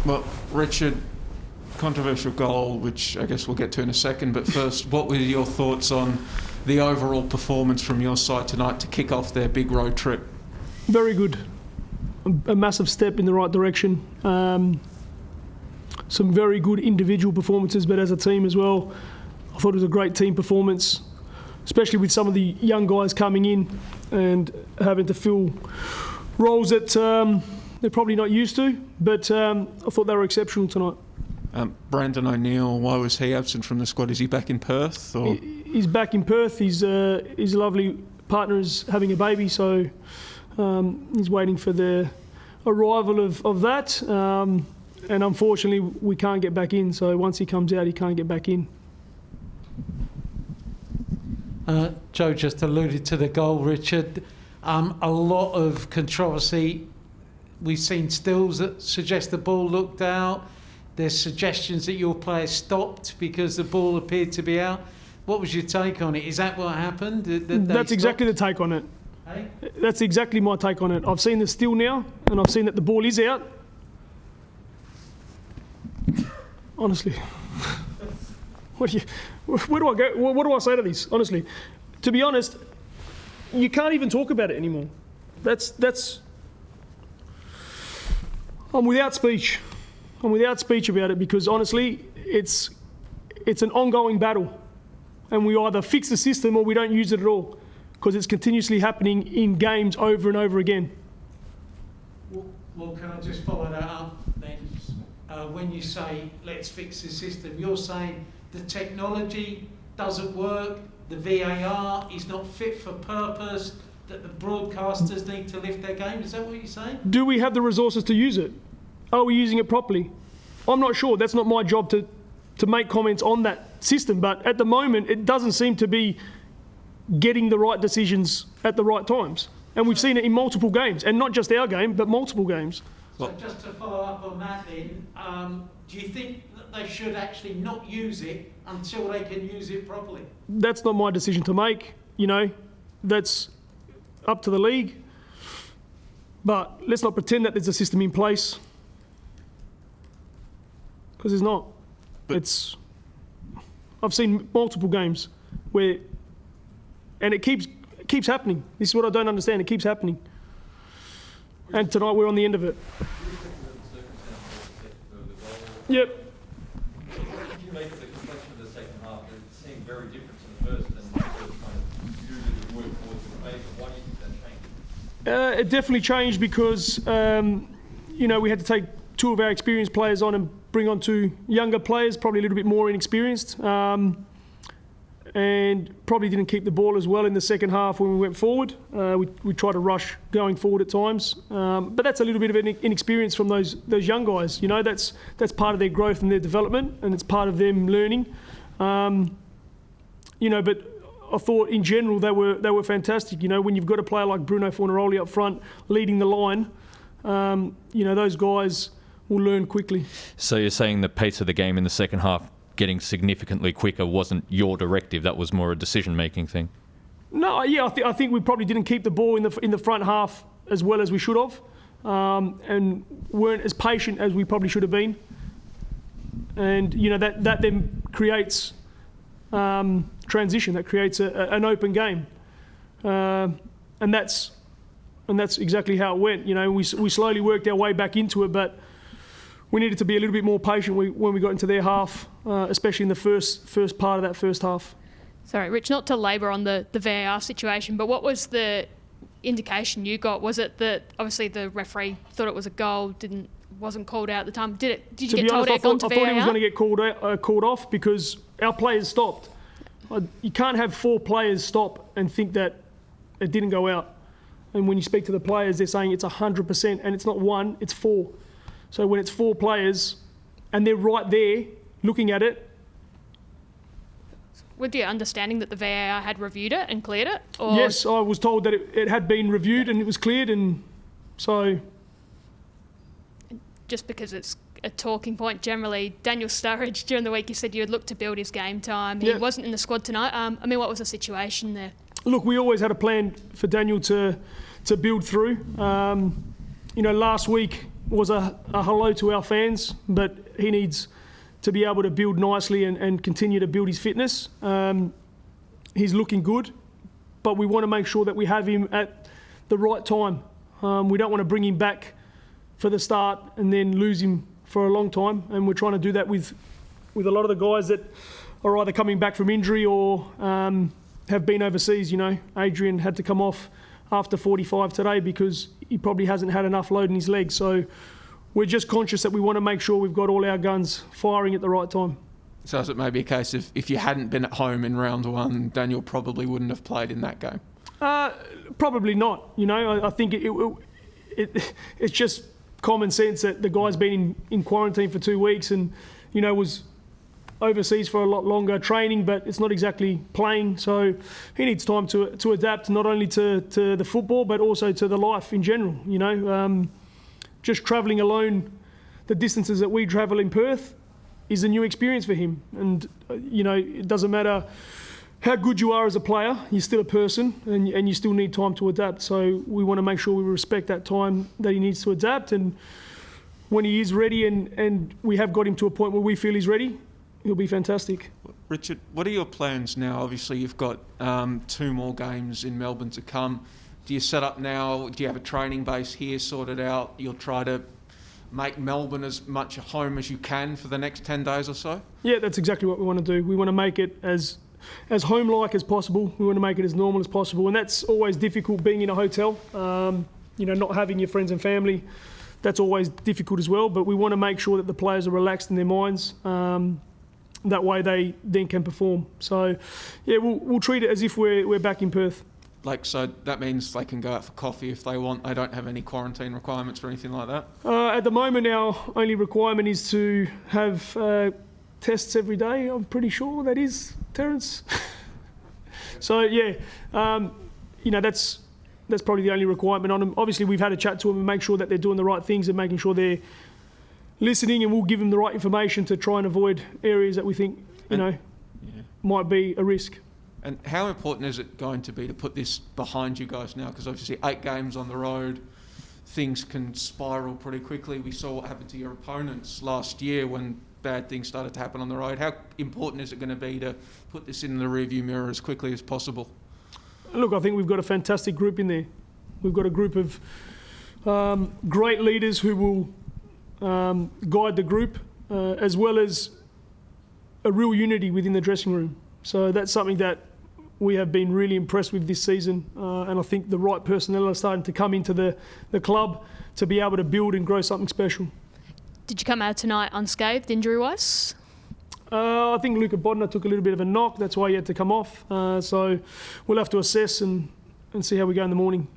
Well, Richard, controversial goal, which I guess we'll get to in a second, but first, what were your thoughts on the overall performance from your side tonight to kick off their big road trip? Very good. A massive step in the right direction. Some very good individual performances, but as a team as well, I thought it was a great team performance, especially with some of the young guys coming in and having to fill roles that they're probably not used to, but I thought they were exceptional tonight. Brandon O'Neill, why was he absent from the squad? Is he back in Perth? Or? He's back in Perth. His lovely partner is having a baby, so he's waiting for the arrival of that. And unfortunately, we can't get back in. So once he comes out, he can't get back in. Joe just alluded to the goal, Richard. A lot of controversy. We've seen stills that suggest the ball looked out. There's suggestions that your player stopped because the ball appeared to be out. What was your take on it? Is that what happened? That's exactly the take on it. Hey? That's exactly my take on it. I've seen the still now, and I've seen that the ball is out. Honestly, where do I go? What do I say to this? Honestly, to be honest, you can't even talk about it anymore. That's. I'm without speech. I'm without speech about it because honestly, it's an ongoing battle, and we either fix the system or we don't use it at all because it's continuously happening in games over and over again. Well, can I just follow that up then? When you say let's fix the system, you're saying the technology doesn't work, the VAR is not fit for purpose, that the broadcasters need to lift their game. Is that what you're saying? Do we have the resources to use it? Are we using it properly? I'm not sure. That's not my job to make comments on that system. But at the moment, it doesn't seem to be getting the right decisions at the right times. And we've seen it in multiple games. And not just our game, but multiple games. So just to follow up on that then, do you think that they should actually not use it until they can use it properly? That's not my decision to make. That's up to the league. But let's not pretend that there's a system in place. Because there's not. I've seen multiple games where, and it keeps happening. This is what I don't understand. It keeps happening. And tonight we're on the end of it. Yep. What did you make of the complexion of the second half? It seemed very different to the first, and the first kind of usually work towards the favour. Why do you think that changed? It definitely changed because we had to take two of our experienced players on and bring on two younger players, probably a little bit more inexperienced, and probably didn't keep the ball as well in the second half when we went forward. We tried to rush going forward at times, but that's a little bit of an inexperience from those young guys. That's part of their growth and their development, and it's part of them learning. But I thought in general they were fantastic. When you've got a player like Bruno Fornaroli up front leading the line, those guys will learn quickly. So you're saying the pace of the game in the second half getting significantly quicker wasn't your directive, that was more a decision-making thing? No, yeah, I think we probably didn't keep the ball in the front half as well as we should have, and weren't as patient as we probably should have been. And that then creates transition, that creates an open game, and that's exactly how it went. We slowly worked our way back into it, but we needed to be a little bit more patient when we got into their half, especially in the first part of that first half. Sorry, Rich, not to labour on the VAR situation, but what was the indication you got? Was it that obviously the referee thought it was a goal, wasn't called out at the time? Did you get told it had gone to VAR? I thought he was going to get called off because our players stopped. You can't have four players stop and think that it didn't go out. And when you speak to the players, they're saying it's 100%, and it's not one, it's four. So when it's four players and they're right there looking at it. With your understanding that the VAR had reviewed it and cleared it? Or? Yes, I was told that it had been reviewed and it was cleared, and so. Just because it's a talking point generally, Daniel Sturridge, during the week you said you would look to build his game time. He wasn't in the squad tonight. What was the situation there? Look, we always had a plan for Daniel to build through. Last week was a hello to our fans, but he needs to be able to build nicely and continue to build his fitness. He's looking good, but we want to make sure that we have him at the right time. We don't want to bring him back for the start and then lose him for a long time, and we're trying to do that with a lot of the guys that are either coming back from injury or have been overseas. You know, Adrian had to come off after 45 today because he probably hasn't had enough load in his legs. So we're just conscious that we want to make sure we've got all our guns firing at the right time. So is it maybe a case of if you hadn't been at home in round one, Daniel probably wouldn't have played in that game? Probably not. You know, I think it's just common sense that the guy's been in quarantine for 2 weeks and, you know, was overseas for a lot longer training, but it's not exactly playing. So he needs time to adapt not only to the football, but also to the life in general. You know, just travelling alone, the distances that we travel in Perth is a new experience for him. And, you know, it doesn't matter how good you are as a player, you're still a person and you still need time to adapt. So we want to make sure we respect that time that he needs to adapt. And when he is ready and we have got him to a point where we feel he's ready, he'll be fantastic. Richard, what are your plans now? Obviously, you've got 2 more games in Melbourne to come. Do you set up now? Do you have a training base here sorted out? You'll try to make Melbourne as much a home as you can for the next 10 days or so? Yeah, that's exactly what we want to do. We want to make it as home-like as possible. We want to make it as normal as possible. And that's always difficult being in a hotel. You know, not having your friends and family, that's always difficult as well. But we want to make sure that the players are relaxed in their minds. That way they then can perform. So, yeah, we'll treat it as if we're back in Perth. Like, so that means they can go out for coffee if they want. They don't have any quarantine requirements or anything like that? At the moment, our only requirement is to have tests every day. I'm pretty sure that is, Terence. So, yeah, you know, that's probably the only requirement on them. Obviously, we've had a chat to them and make sure that they're doing the right things and making sure they're listening, and we'll give them the right information to try and avoid areas that we think, you know, might be a risk. And how important is it going to be to put this behind you guys now? Because obviously 8 games on the road, things can spiral pretty quickly. We saw what happened to your opponents last year when bad things started to happen on the road. How important is it going to be to put this in the rearview mirror as quickly as possible? Look, I think we've got a fantastic group in there. We've got a group of great leaders who will guide the group, as well as a real unity within the dressing room. So that's something that we have been really impressed with this season, and I think the right personnel are starting to come into the club to be able to build and grow something special. Did you come out tonight unscathed injury-wise? I think Luca Bodner took a little bit of a knock, that's why he had to come off. So we'll have to assess and see how we go in the morning.